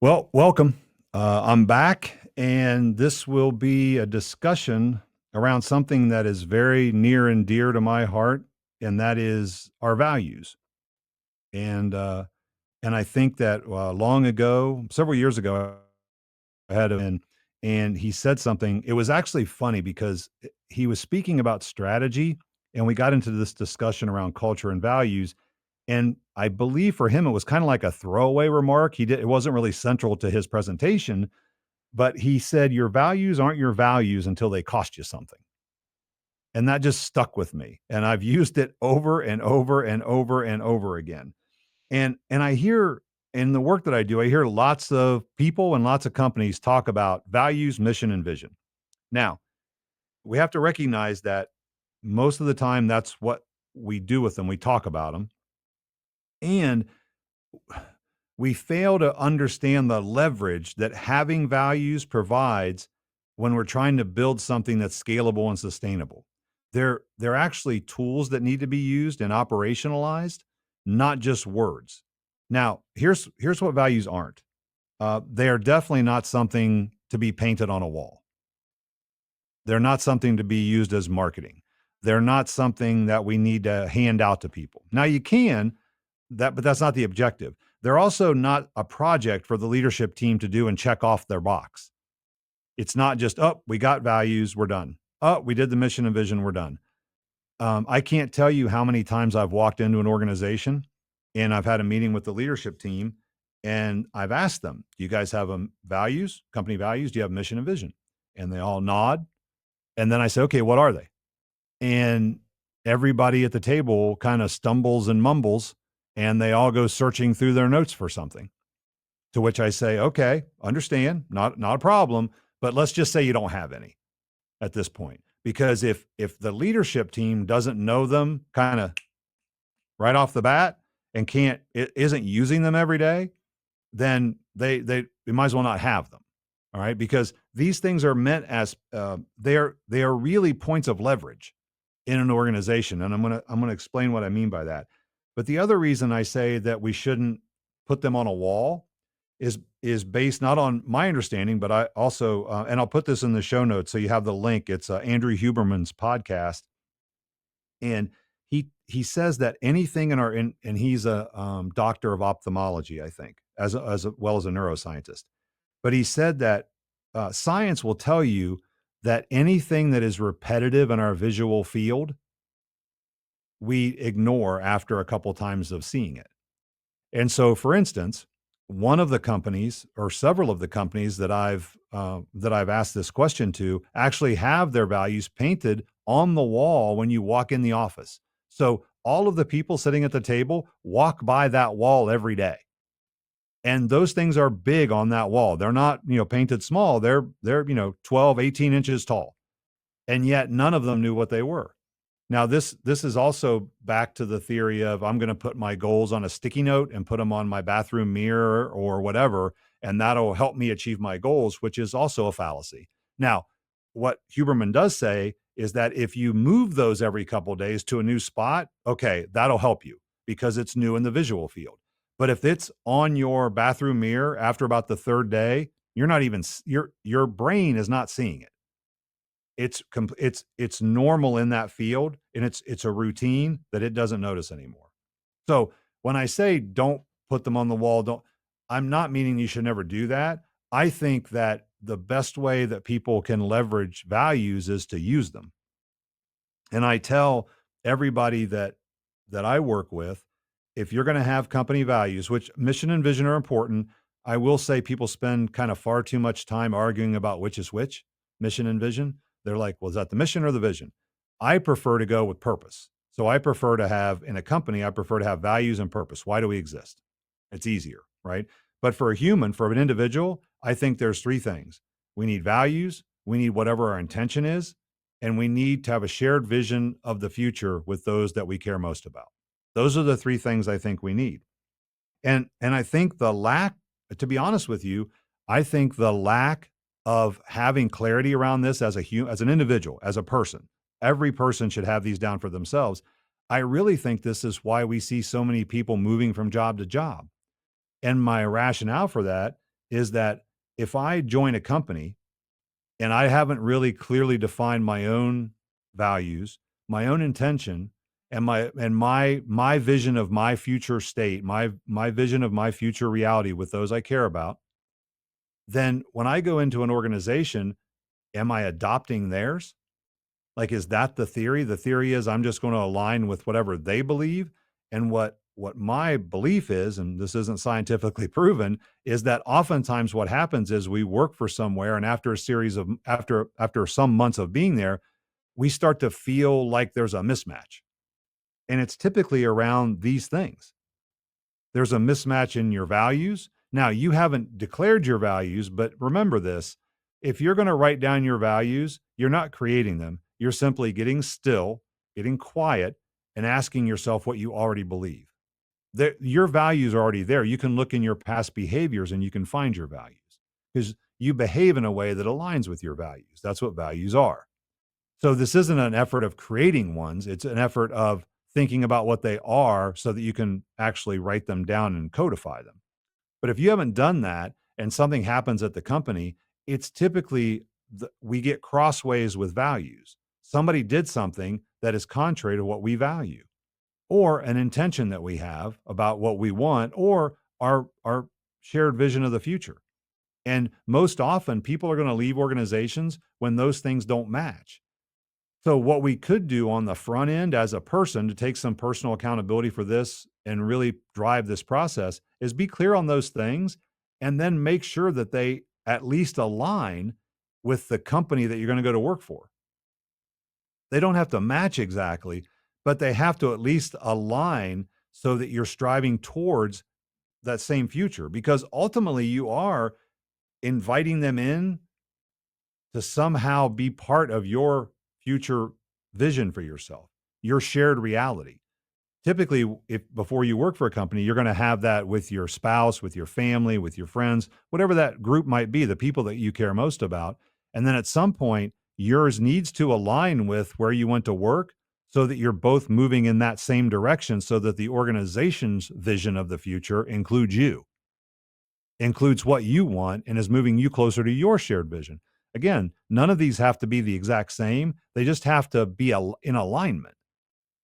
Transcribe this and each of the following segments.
Well, welcome. I'm back, and this will be a discussion around something that is very near and dear to my heart, and that is our values. And and I think that long ago, several years ago, I had him, and he said something. It was actually funny because he was speaking about strategy, and we got into this discussion around culture and values. And I believe for him, it was kind of like a throwaway remark. It wasn't really central to his presentation, but he said, "Your values aren't your values until they cost you something." And that just stuck with me. And I've used it over and over and over and over again. And I hear in the work that I do, I hear lots of people and lots of companies talk about values, mission, and vision. Now, we have to recognize that most of the time that's what we do with them. We talk about them. And we fail to understand the leverage that having values provides when we're trying to build something that's scalable and sustainable. They're actually tools that need to be used and operationalized, not just words. Now, here's what values aren't. They are definitely not something to be painted on a wall. They're not something to be used as marketing. They're not something that we need to hand out to people. Now you can, but that's not the objective. They're also not a project for the leadership team to do and check off their box. It's not just, oh, we got values, we're done. Oh, we did the mission and vision, we're done. I can't tell you how many times I've walked into an organization and I've had a meeting with the leadership team and I've asked them, do you guys have values, company values? Do you have mission and vision? And they all nod. And then I say, okay, what are they? And everybody at the table kind of stumbles and mumbles, and they all go searching through their notes for something. To which I say, okay, understand, not a problem, but let's just say you don't have any at this point. Because if the leadership team doesn't know them kind of right off the bat and isn't using them every day, then they might as well not have them. All right, because these things are meant as they are really points of leverage in an organization, and I'm gonna explain what I mean by that. But the other reason I say that we shouldn't put them on a wall is based not on my understanding, but I also and I'll put this in the show notes so you have the link. It's Andrew Huberman's podcast, and he says that anything in our and he's a doctor of ophthalmology, I think, as well as a neuroscientist. But he said that science will tell you that anything that is repetitive in our visual field, we ignore after a couple times of seeing it. And so, for instance, one of the companies or several of the companies that I've asked this question to actually have their values painted on the wall when you walk in the office. So all of the people sitting at the table walk by that wall every day. And those things are big on that wall. They're not, painted small. They're 12, 18 inches tall. And yet none of them knew what they were. Now this is also back to the theory of I'm going to put my goals on a sticky note and put them on my bathroom mirror or whatever, and that'll help me achieve my goals, which is also a fallacy. Now, what Huberman does say is that if you move those every couple of days to a new spot, okay, that'll help you because it's new in the visual field. But if it's on your bathroom mirror after about the third day, you're not even your brain is not seeing it. It's normal in that field, and it's a routine that it doesn't notice anymore. So when I say don't put them on the wall, don't I'm not meaning you should never do that. I think that the best way that people can leverage values is to use them. And I tell everybody that I work with, if you're going to have company values, which mission and vision are important, I will say people spend kind of far too much time arguing about which is which, mission and vision. They're like, well, is that the mission or the vision? I prefer to go with purpose. So I prefer to have in a company, I prefer to have values and purpose. Why do we exist? It's easier, right? But for a human, for an individual, I think there's three things. We need values, we need whatever our intention is, and we need to have a shared vision of the future with those that we care most about. Those are the three things I think we need. And I think to be honest with you, I think the lack of having clarity around this as as an individual, as a person, every person should have these down for themselves. I really think this is why we see so many people moving from job to job. And my rationale for that is that if I join a company and I haven't really clearly defined my own values, my own intention, and my vision of my future state, my vision of my future reality with those I care about, then when I go into an organization, am I adopting theirs? Like, is that the theory? The theory is I'm just going to align with whatever they believe. And what my belief is, and this isn't scientifically proven, is that oftentimes what happens is we work for somewhere, and after a series of after some months of being there, we start to feel like there's a mismatch. And it's typically around these things. There's a mismatch in your values. Now, you haven't declared your values, but remember this. If you're going to write down your values, you're not creating them. You're simply getting still, getting quiet, and asking yourself what you already believe. Your values are already there. You can look in your past behaviors and you can find your values because you behave in a way that aligns with your values. That's what values are. So this isn't an effort of creating ones, it's an effort of thinking about what they are so that you can actually write them down and codify them. But if you haven't done that and something happens at the company, it's typically we get crossways with values. Somebody did something that is contrary to what we value, or an intention that we have about what we want, or our shared vision of the future. And most often, people are going to leave organizations when those things don't match. So what we could do on the front end as a person to take some personal accountability for this and really drive this process is be clear on those things and then make sure that they at least align with the company that you're going to go to work for. They don't have to match exactly, but they have to at least align so that you're striving towards that same future because ultimately you are inviting them in to somehow be part of your future vision for yourself, your shared reality. Typically, if before you work for a company, you're going to have that with your spouse, with your family, with your friends, whatever that group might be, the people that you care most about. And then at some point, yours needs to align with where you went to work so that you're both moving in that same direction so that the organization's vision of the future includes you, includes what you want, and is moving you closer to your shared vision. Again, none of these have to be the exact same. They just have to be in alignment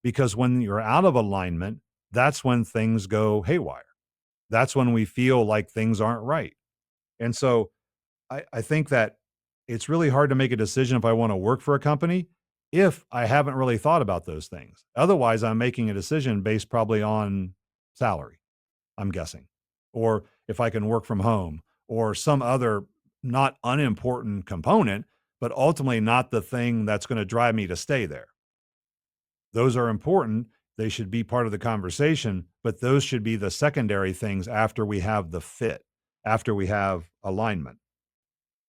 because when you're out of alignment, that's when things go haywire. That's when we feel like things aren't right. And so I think that it's really hard to make a decision if I want to work for a company if I haven't really thought about those things. Otherwise, I'm making a decision based probably on salary, I'm guessing, or if I can work from home or some other not unimportant component, but ultimately not the thing that's going to drive me to stay there. Those are important. They should be part of the conversation, but those should be the secondary things after we have the fit, after we have alignment.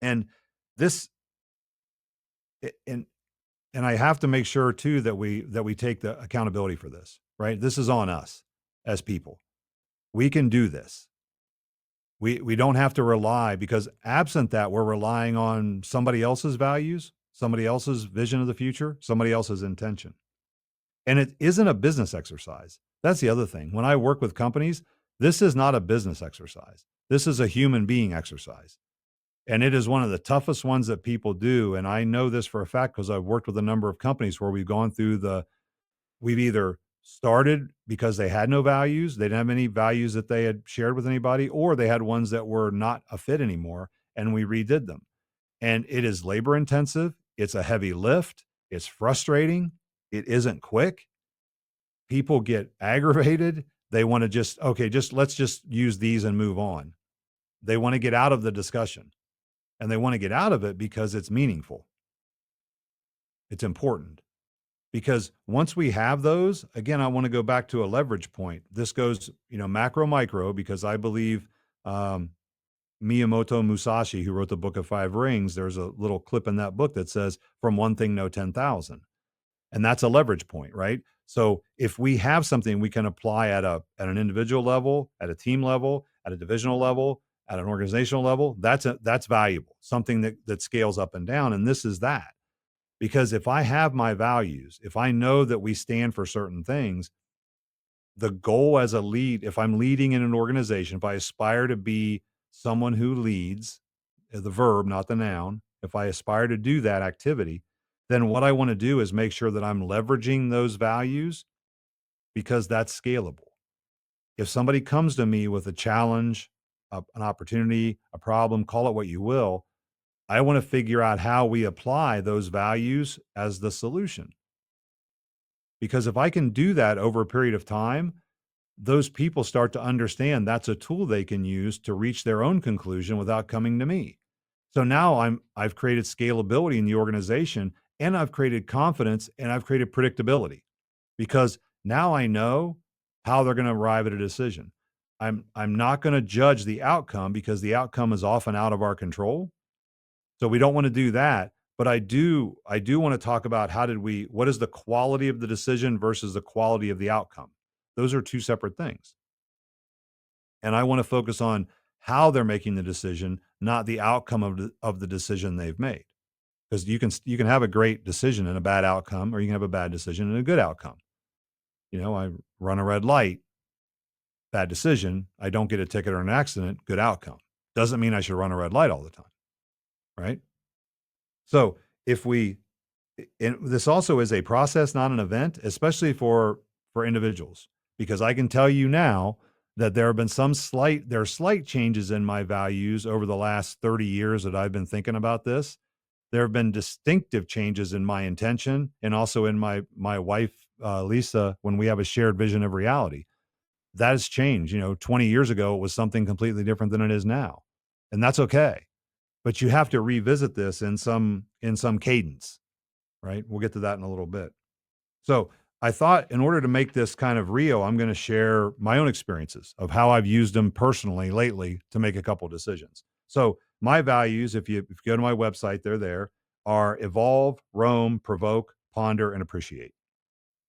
And this and and I have to make sure too that we take the accountability for this, right? This is on us as people. We can do this. We don't have to rely because absent that we're relying on somebody else's values, somebody else's vision of the future, somebody else's intention. And it isn't a business exercise. That's the other thing. When I work with companies, this is not a business exercise. This is a human being exercise. And it is one of the toughest ones that people do. And I know this for a fact because I've worked with a number of companies where we've gone through we've either started because they had no values, they didn't have any values that they had shared with anybody, or they had ones that were not a fit anymore. And we redid them. And it is labor intensive. It's a heavy lift. It's frustrating. It isn't quick. People get aggravated. They want to just, okay, just let's just use these and move on. They want to get out of the discussion and they want to get out of it because it's meaningful. It's important because once we have those, again, I want to go back to a leverage point. This goes, macro, micro, because I believe Miyamoto Musashi, who wrote the Book of Five Rings, there's a little clip in that book that says, from one thing, know 10,000. And that's a leverage point, right? So if we have something we can apply at an individual level, at a team level, at a divisional level, at an organizational level, that's valuable, something that scales up and down. And this is that. Because if I have my values, if I know that we stand for certain things, the goal as a lead, if I'm leading in an organization, if I aspire to be someone who leads, the verb, not the noun, if I aspire to do that activity, then what I want to do is make sure that I'm leveraging those values because that's scalable. If somebody comes to me with a challenge, an opportunity, a problem, call it what you will, I want to figure out how we apply those values as the solution. Because if I can do that over a period of time, those people start to understand that's a tool they can use to reach their own conclusion without coming to me. So now I've created scalability in the organization, and I've created confidence, and I've created predictability because now I know how they're going to arrive at a decision. I'm not going to judge the outcome because the outcome is often out of our control. So we don't want to do that. But I do want to talk about what is the quality of the decision versus the quality of the outcome. Those are two separate things. And I want to focus on how they're making the decision, not the outcome of the decision they've made. Because you can have a great decision and a bad outcome, or you can have a bad decision and a good outcome. I run a red light, bad decision. I don't get a ticket or an accident, good outcome. Doesn't mean I should run a red light all the time, right? So if we and this also is a process, not an event, especially for individuals, because I can tell you now that there are slight changes in my values over the last 30 years that I've been thinking about this. There have been distinctive changes in my intention and also in my wife, Lisa, when we have a shared vision of reality. That has changed. 20 years ago, it was something completely different than it is now. And that's okay. But you have to revisit this in some cadence, right? We'll get to that in a little bit. So I thought in order to make this kind of real, I'm going to share my own experiences of how I've used them personally lately to make a couple decisions. So my values, if you go to my website, they're there, are evolve, roam, provoke, ponder, and appreciate.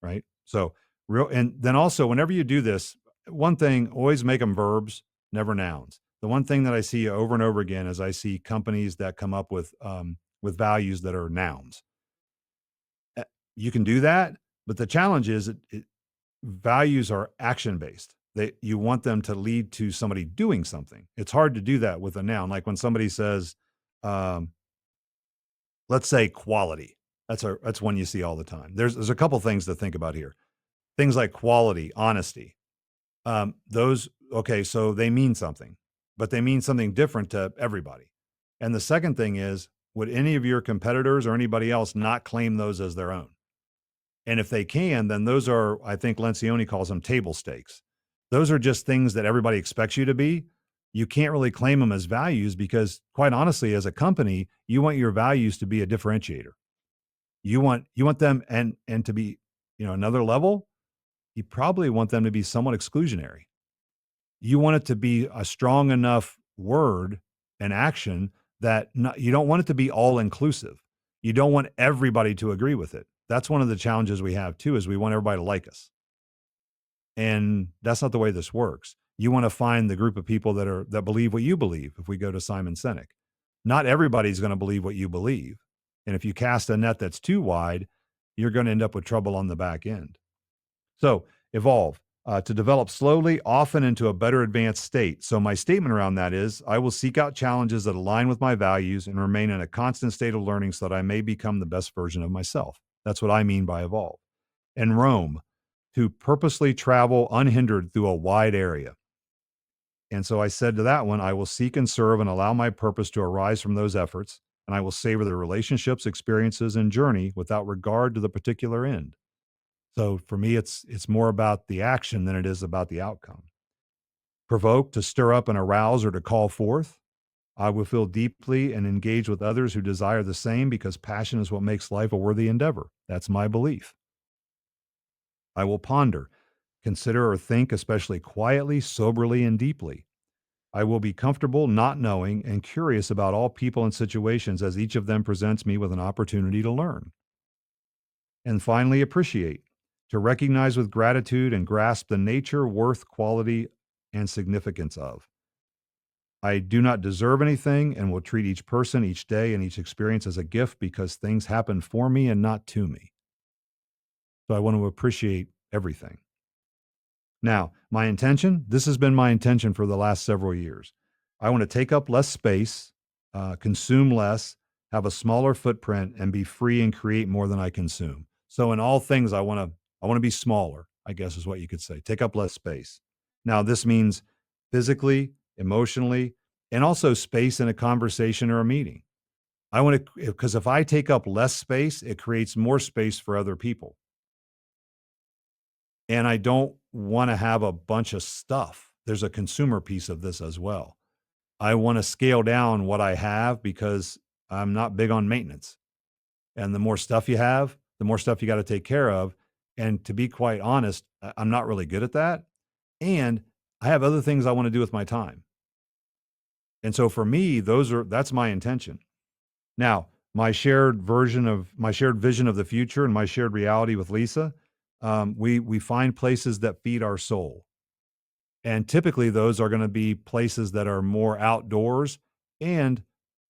Right. So and then also whenever you do this, one thing, always make them verbs, never nouns. The one thing that I see over and over again is I see companies that come up with values that are nouns. Uh, You can do that, but the challenge is values are action based. You want them to lead to somebody doing something. It's hard to do that with a noun. Like when somebody says, um, let's say quality. That's one you see all the time. There's a couple things to think about here. Things like quality, honesty. Those okay, so they mean something, but they mean something different to everybody. And the second thing is, would any of your competitors or anybody else not claim those as their own? And if they can, then those are, I think Lencioni calls them table stakes. Those are just things that everybody expects you to be. You can't really claim them as values because, quite honestly, as a company, you want your values to be a differentiator. You want them and to be, another level. You probably want them to be somewhat exclusionary. You want it to be a strong enough word and action that you don't want it to be all inclusive. You don't want everybody to agree with it. That's one of the challenges we have too, is we want everybody to like us. And that's not the way this works. You want to find the group of people that believe what you believe. If we go to Simon Sinek, not everybody's going to believe what you believe. And if you cast a net that's too wide, you're going to end up with trouble on the back end. So evolve, to develop slowly, often into a better advanced state. So my statement around that is I will seek out challenges that align with my values and remain in a constant state of learning so that I may become the best version of myself. That's what I mean by evolve. And roam, to purposely travel unhindered through a wide area. And so I said to that one, I will seek and serve and allow my purpose to arise from those efforts. And I will savor the relationships, experiences, and journey without regard to the particular end. So for me, it's more about the action than it is about the outcome. Provoke, to stir up and arouse or to call forth. I will feel deeply and engage with others who desire the same because passion is what makes life a worthy endeavor. That's my belief. I will ponder, consider or think, especially quietly, soberly, and deeply. I will be comfortable not knowing and curious about all people and situations as each of them presents me with an opportunity to learn. And finally, appreciate, to recognize with gratitude and grasp the nature, worth, quality, and significance of. I do not deserve anything and will treat each person, each day, and each experience as a gift because things happen for me and not to me. So I want to appreciate everything. Now, my intention, this has been my intention for the last several years. I want to take up less space, consume less, have a smaller footprint, and be free and create more than I consume. So in all things, I want to be smaller, I guess is what you could say. Take up less space. Now, this means physically, emotionally, and also space in a conversation or a meeting. I want to, because if I take up less space, it creates more space for other people. And I don't want to have a bunch of stuff. There's a consumer piece of this as well. I want to scale down what I have because I'm not big on maintenance. And the more stuff you have, the more stuff you got to take care of. And to be quite honest, I'm not really good at that. And I have other things I want to do with my time. And so for me, that's my intention. Now, my shared vision of the future and my shared reality with Lisa, we find places that feed our soul. And typically those are going to be places that are more outdoors. And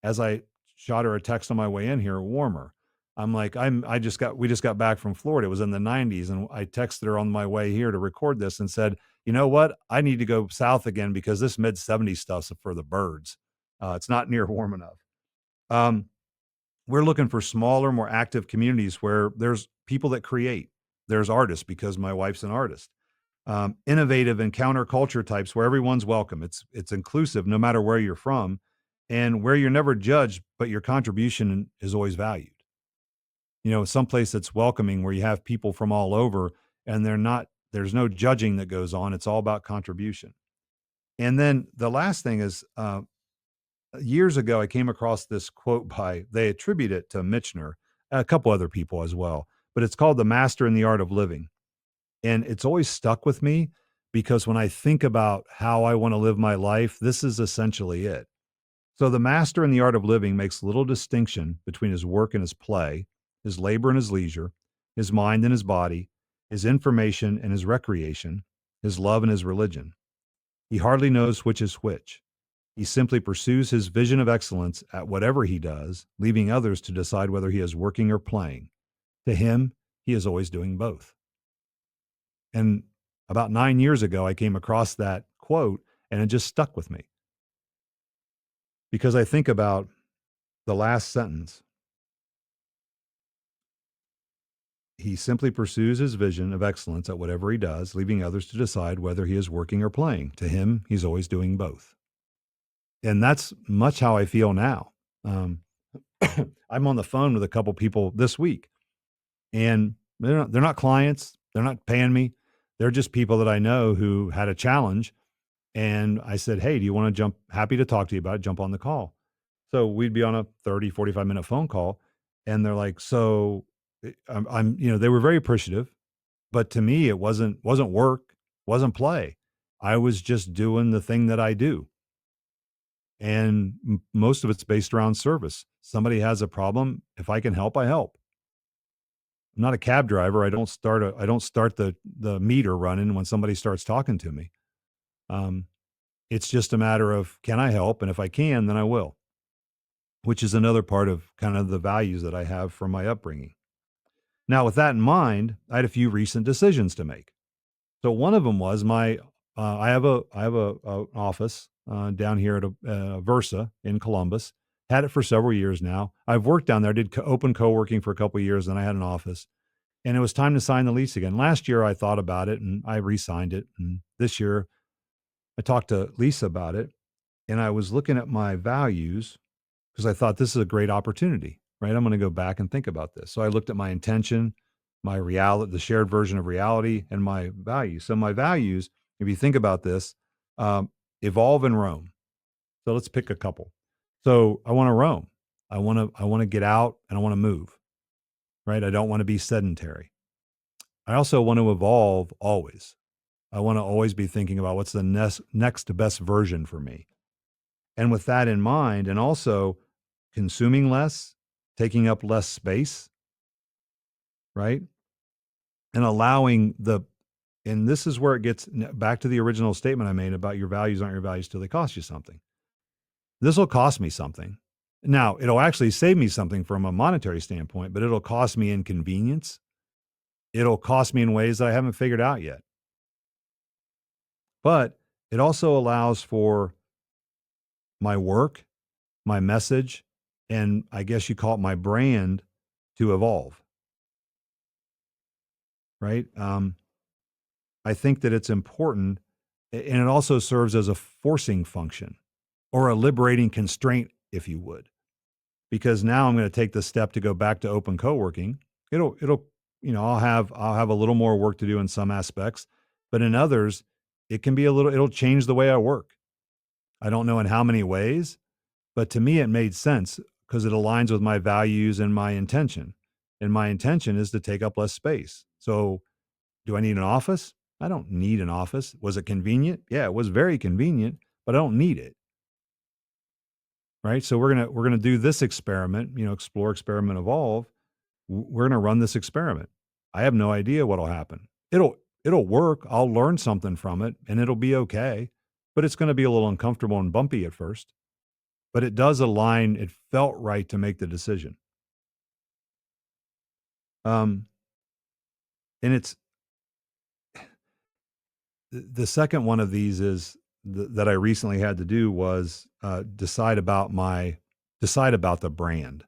as I shot her a text on my way in here, warmer. I'm like, we just got back from Florida. It was in the 90s. And I texted her on my way here to record this and said, you know what? I need to go south again because this mid 70s stuff's for the birds. It's not near warm enough. Um, we're looking for smaller, more active communities where there's people that create. There's artists because my wife's an artist. Innovative and counterculture types where everyone's welcome. It's inclusive no matter where you're from, and where you're never judged, but your contribution is always valued. You know, someplace that's welcoming where you have people from all over, and there's no judging that goes on. It's all about contribution. And then the last thing is, years ago, I came across this quote they attribute it to Michener, a couple other people as well, but it's called The Master in the Art of Living. And it's always stuck with me because when I think about how I want to live my life, this is essentially it. So the master in the art of living makes little distinction between his work and his play, his labor and his leisure, his mind and his body, his information and his recreation, his love and his religion. He hardly knows which is which. He simply pursues his vision of excellence at whatever he does, leaving others to decide whether he is working or playing. To him, he is always doing both. And about 9 years ago, I came across that quote and it just stuck with me because I think about the last sentence. He simply pursues his vision of excellence at whatever he does, leaving others to decide whether he is working or playing. To him, he's always doing both. And that's much how I feel now. Um, I'm on the phone with a couple people this week, and they're not clients. They're not paying me. They're just people that I know who had a challenge. And I said, hey, do you want to jump? Happy to talk to you about it. Jump on the call. So we'd be on a 30, 45-minute phone call. And they're like, so they were very appreciative, but to me, it wasn't work, wasn't play. I was just doing the thing that I do. And most of it's based around service. Somebody has a problem. If I can help, I help. I'm not a cab driver. I don't start the meter running when somebody starts talking to me. Um, it's just a matter of, can I help? And if I can, then I will, which is another part of kind of the values that I have from my upbringing. Now, with that in mind, I had a few recent decisions to make. So one of them was I have a office down here at Versa in Columbus. Had it for several years now. I've worked down there. Did open co-working for a couple of years, and I had an office. And it was time to sign the lease again. Last year, I thought about it and I re-signed it. And this year, I talked to Lisa about it, and I was looking at my values because I thought this is a great opportunity, right? I'm going to go back and think about this. So I looked at my intention, my reality, the shared version of reality, and my values. So my values, if you think about this, um, evolve and roam. So let's pick a couple. So I want to roam. I want to get out and I want to move, right? I don't want to be sedentary. I also want to evolve always. I want to always be thinking about what's the next best version for me. And with that in mind, and also consuming less, taking up less space, right? And and this is where it gets back to the original statement I made about your values aren't your values till they cost you something. This will cost me something. Now, it'll actually save me something from a monetary standpoint, but it'll cost me inconvenience. It'll cost me in ways that I haven't figured out yet. But it also allows for my work, my message, and I guess you call it my brand to evolve, right? I think that it's important, and it also serves as a forcing function or a liberating constraint, if you would, because now I'm going to take the step to go back to open co-working. It'll, I'll have a little more work to do in some aspects, but in others, it can be it'll change the way I work. I don't know in how many ways, but to me, it made sense because it aligns with my values and my intention. And my intention is to take up less space. So, do I need an office? I don't need an office. Was it convenient? Yeah, it was very convenient, but I don't need it. Right. So we're gonna do this experiment, explore, experiment, evolve. We're gonna run this experiment. I have no idea what'll happen. It'll work. I'll learn something from it and it'll be okay. But it's gonna be a little uncomfortable and bumpy at first. But it does align. It felt right to make the decision. Um, and it's the second one of these is that I recently had to do was decide about the brand.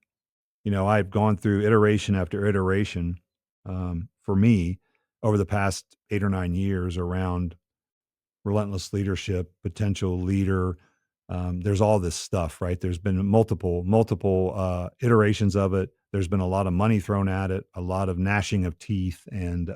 I've gone through iteration after iteration for me over the past 8 or 9 years around relentless leadership, potential leader. There's all this stuff, right? There's been multiple iterations of it. There's been a lot of money thrown at it, a lot of gnashing of teeth, and